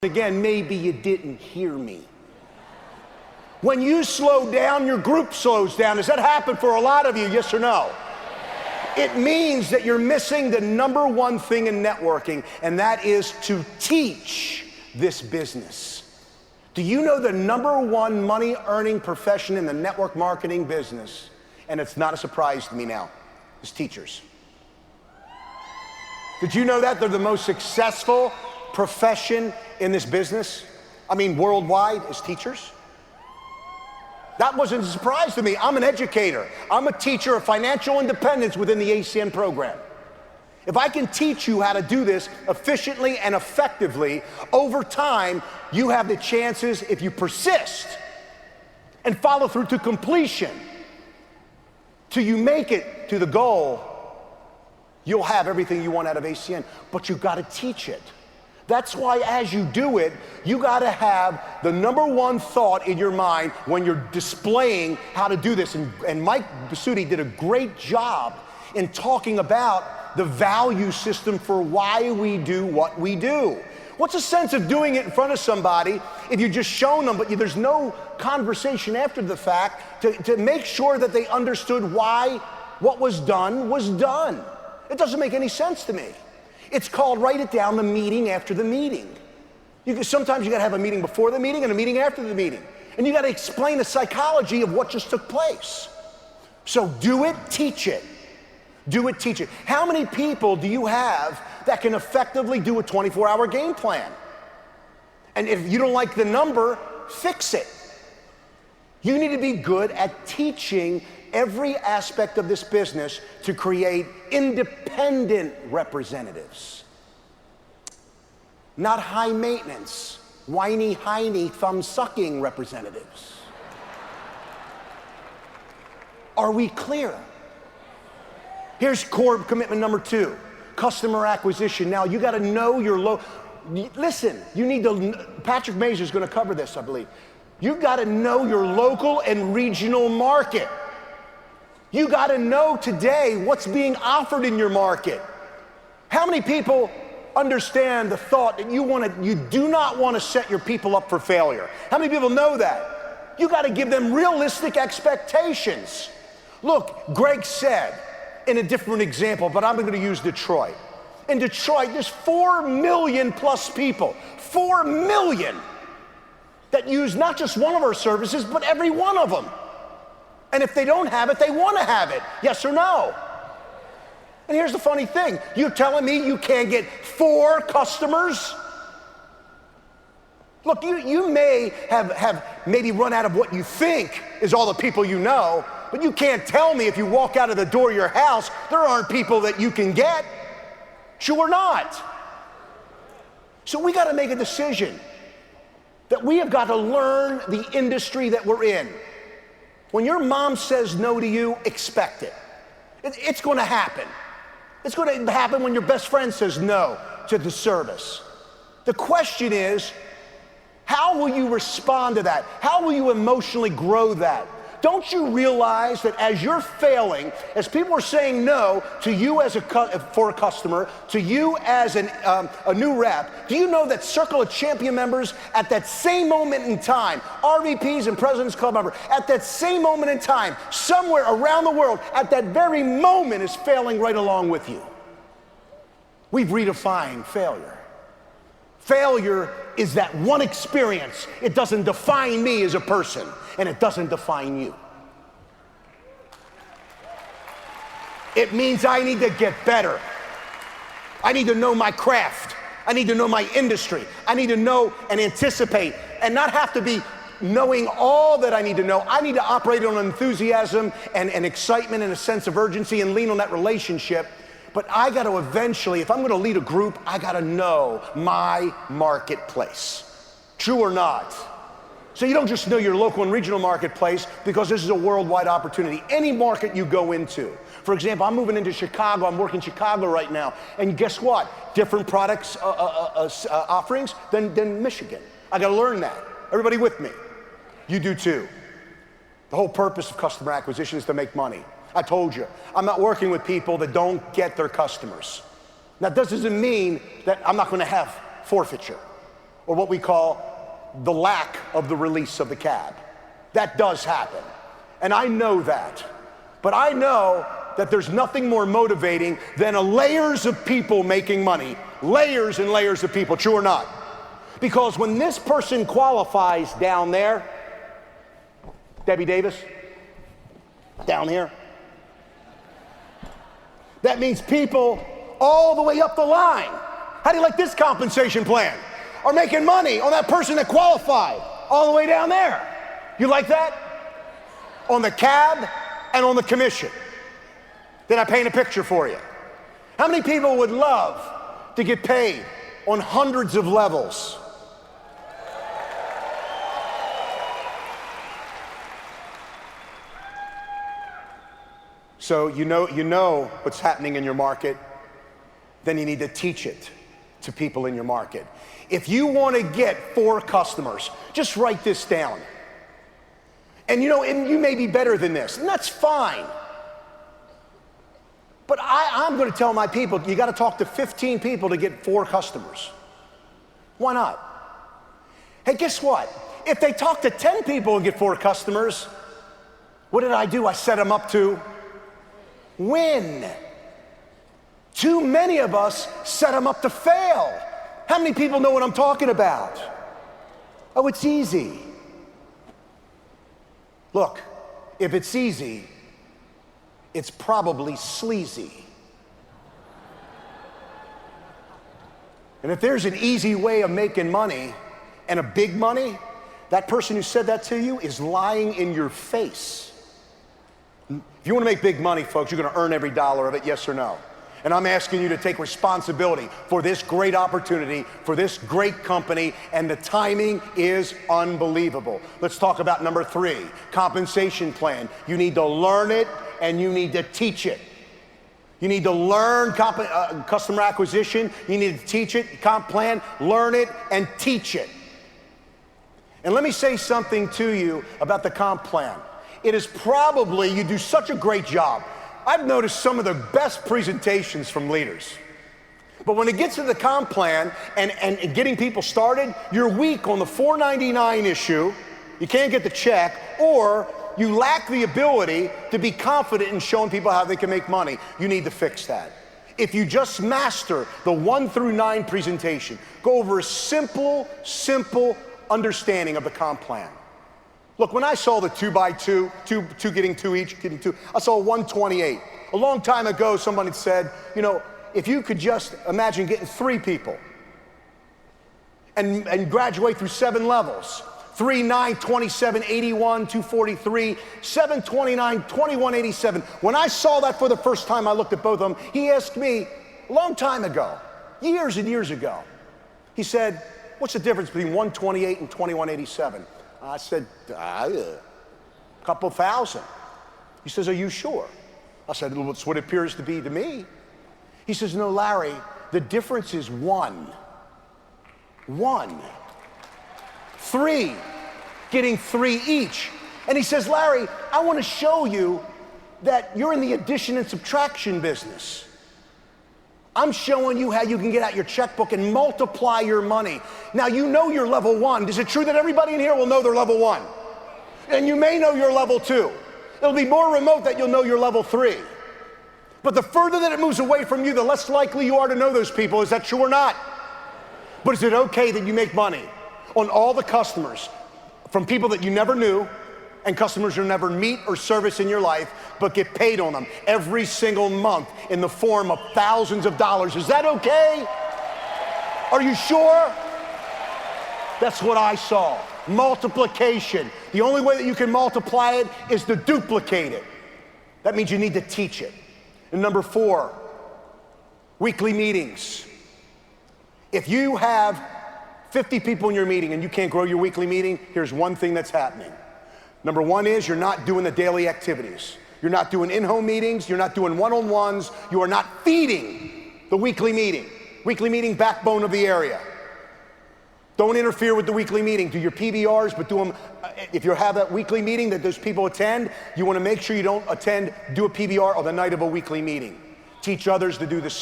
Again, maybe you didn't hear me. When you slow down, your group slows down. Does that happen for a lot of you, yes or no? It means that you're missing the number one thing in networking, and that is to teach this business. Do you know the number one money-earning profession in the network marketing business, and it's not a surprise to me now, is teachers. Did you know that they're the most successful profession in this business? I mean, worldwide, is teachers. That wasn't a surprise to me. I'm an educator. I'm a teacher of financial independence within the ACN program. If I can teach you how to do this efficiently and effectively, over time, you have the chances, if you persist and follow through to completion, till you make it to the goal, you'll have everything you want out of ACN, but you've got to teach it. That's why as you do it, you got to have the number one thought in your mind when you're displaying how to do this. And Mike Basutti did a great job in talking about the value system for why we do what we do. What's the sense of doing it in front of somebody if you're just showing them, but there's no conversation after the fact to make sure that they understood why what was done was done? It doesn't make any sense to me. It's called, write it down, the meeting after the meeting. Sometimes you gotta have a meeting before the meeting and a meeting after the meeting. And you gotta explain the psychology of what just took place. So do it, teach it. Do it, teach it. How many people do you have that can effectively do a 24-hour game plan? And if you don't like the number, fix it. You need to be good at teaching every aspect of this business to create independent representatives. Not high maintenance, whiny, hiney, thumb-sucking representatives. Are we clear? Here's core commitment number 2, customer acquisition. Now, you got to know your listen, you need to, Patrick Mazur's going to cover this, I believe. You got to know your local and regional market. You got to know today what's being offered in your market. How many people understand the thought that you do not want to set your people up for failure? How many people know that? You got to give them realistic expectations. Look, Greg said in a different example, but I'm going to use Detroit. In Detroit, there's 4 million plus people, 4 million that use not just one of our services, but every one of them. And if they don't have it, they want to have it. Yes or no? And here's the funny thing. You're telling me you can't get 4 customers? Look, you may have maybe run out of what you think is all the people you know, but you can't tell me if you walk out of the door of your house, there aren't people that you can get. Sure not. So we got to make a decision that we have got to learn the industry that we're in. When your mom says no to you, expect it. It's going to happen. It's going to happen when your best friend says no to the service. The question is, how will you respond to that? How will you emotionally grow that? Don't you realize that as you're failing, as people are saying no to you as for a customer, to you as a new rep, do you know that Circle of Champion members at that same moment in time, RVPs and President's Club members, at that same moment in time, somewhere around the world, at that very moment is failing right along with you? We've redefined failure. Failure is that one experience. It doesn't define me as a person, and it doesn't define you. It means I need to get better. I need to know my craft. I need to know my industry. I need to know and anticipate and not have to be knowing all that I need to know. I need to operate on enthusiasm and excitement and a sense of urgency and lean on that relationship. But I got to eventually, if I'm going to lead a group, I got to know my marketplace. True or not? So you don't just know your local and regional marketplace, because this is a worldwide opportunity. Any market you go into. For example, I'm moving into Chicago. I'm working Chicago right now. And guess what? Different products offerings than Michigan. I got to learn that. Everybody with me? You do too. The whole purpose of customer acquisition is to make money. I told you, I'm not working with people that don't get their customers. Now, that doesn't mean that I'm not going to have forfeiture or what we call the lack of the release of the cab. That does happen, and I know that. But I know that there's nothing more motivating than layers of people making money, layers and layers of people, true or not? Because when this person qualifies down there, Debbie Davis, down here, that means people all the way up the line, how do you like this compensation plan, are making money on that person that qualified all the way down there. You like that? On the cab and on the commission. Did I paint a picture for you? How many people would love to get paid on hundreds of levels? So you know what's happening in your market, then you need to teach it to people in your market. If you want to get 4 customers, just write this down. And you may be better than this, and that's fine. But I'm going to tell my people, you got to talk to 15 people to get 4 customers. Why not? Hey, guess what? If they talk to 10 people and get 4 customers, what did I do? I set them up to win. Too many of us set them up to fail. How many people know what I'm talking about? Oh, it's easy. Look, if it's easy, it's probably sleazy. And if there's an easy way of making money and a big money, that person who said that to you is lying in your face. If you want to make big money, folks, you're going to earn every dollar of it, yes or no? And I'm asking you to take responsibility for this great opportunity, for this great company, and the timing is unbelievable. Let's talk about number 3, compensation plan. You need to learn it and you need to teach it. You need to learn customer acquisition, you need to teach it, comp plan, learn it and teach it. And let me say something to you about the comp plan. It is probably, you do such a great job. I've noticed some of the best presentations from leaders. But when it gets to the comp plan and getting people started, you're weak on the $4.99 issue, you can't get the check, or you lack the ability to be confident in showing people how they can make money. You need to fix that. If you just master the 1 through 9 presentation, go over a simple understanding of the comp plan. Look, when I saw the 2x2, two getting 2 each, getting 2, I saw 128. A long time ago, somebody said, if you could just imagine getting 3 people and graduate through 7 levels, 3, 9, 27, 81, 243, 7, 29, 21, 87. When I saw that for the first time, I looked at both of them. He asked me a long time ago, years and years ago, he said, what's the difference between 128 and 2187? I said, a couple thousand. He says, are you sure? I said, well, it's what it appears to be to me. He says, no, Larry, the difference is 1. 3, getting 3 each. And he says, Larry, I want to show you that you're in the addition and subtraction business. I'm showing you how you can get out your checkbook and multiply your money. Now, you know you're level 1. Is it true that everybody in here will know they're level 1? And you may know you're level 2. It'll be more remote that you'll know you're level 3. But the further that it moves away from you, the less likely you are to know those people. Is that true or not? But is it okay that you make money on all the customers from people that you never knew and customers you'll never meet or service in your life, but get paid on them every single month in the form of thousands of dollars? Is that okay? Are you sure? That's what I saw. Multiplication. The only way that you can multiply it is to duplicate it. That means you need to teach it. And number 4, weekly meetings. If you have 50 people in your meeting and you can't grow your weekly meeting, here's one thing that's happening. Number 1 is you're not doing the daily activities. You're not doing in-home meetings. You're not doing one-on-ones. You are not feeding the weekly meeting. Weekly meeting, backbone of the area. Don't interfere with the weekly meeting. Do your PBRs, but do them, if you have that weekly meeting that those people attend, you want to make sure you don't do a PBR on the night of a weekly meeting. Teach others to do the same.